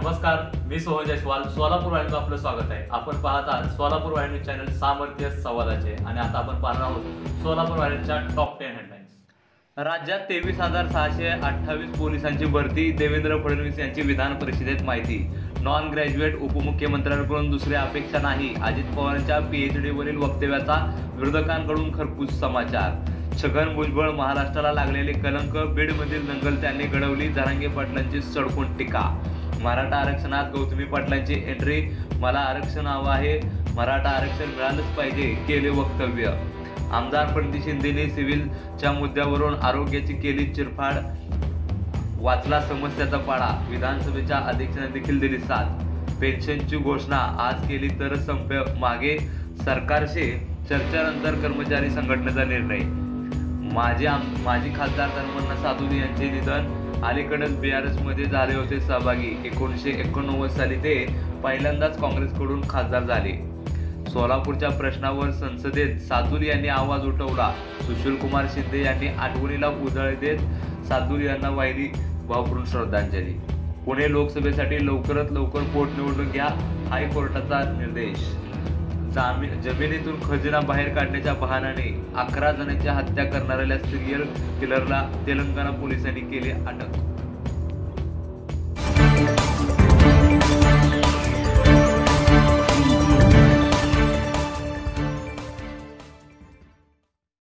नमस्कार, मी सोहन जयस्वाल. सोलापूर वाहिनीत आपलं स्वागत आहे. आपण पाहत आहात सोलापूर वाहिनी चॅनल सामर्थ्य संवादाचे आणि आता आपण पाहणार आहोत सोलापूर वाहिनीच्या टॉप 10 हेडलाईन्स. राज्यात 23,628 पोलिसांची भरती, देवेंद्र फडणवीस यांची विधान परिषदेत माहिती. नॉन ग्रॅज्युएट उपमुख्यमंत्र्यांकडून दुसरी अपेक्षा नाही, अजित पवारांच्या PhD वरील वक्तव्याचा विरोधकांकडून खरपूस समाचार. छगन भुजबळ महाराष्ट्राला लागलेले कलंक, बीडमधील दंगल त्यांनी घडवली, जरांगे पाटलांची सडकून टीका. मराठा आरक्षणात गौतमी पाटलांची एंट्री, मला आरक्षण हवं आहे, मराठा आरक्षण मिळालंच पाहिजे, केले वक्तव्य. आमदार प्रणिती शिंदेने सिव्हिलच्या मुद्द्यावरून आरोग्याची केली चिरफाड, वाचला समस्याचा पाडा, विधानसभेच्या अध्यक्षांनी देखील दिली साथ. पेन्शनची घोषणा आज केली तर संप मागे, सरकारशी चर्चेनंतर कर्मचारी संघटनेचा निर्णय. माजी खासदार धर्मण्णा साधुली यांचे निधन, अलीकडेच BRS मध्ये झाले होते सहभागी. 1989 साली ते पहिल्यांदाच काँग्रेसकडून खासदार झाले. सोलापूरच्या प्रश्नावर संसदेत साधुली यांनी आवाज उठवला. सुशीलकुमार शिंदे यांनी आठवणीला उजाळी देत साधुली यांना वाहिली भावपूर्ण श्रद्धांजली. पुणे लोकसभेसाठी लवकरात लवकर पोटनिवडणूक घ्या, हायकोर्टाचा निर्देश. जमिनीतून खजिना बाहेर काढण्याच्या बहाण्याने 11 जणांची हत्या करणाऱ्या सिरियल किलरला तेलंगणा पोलिसांनी केले अटक.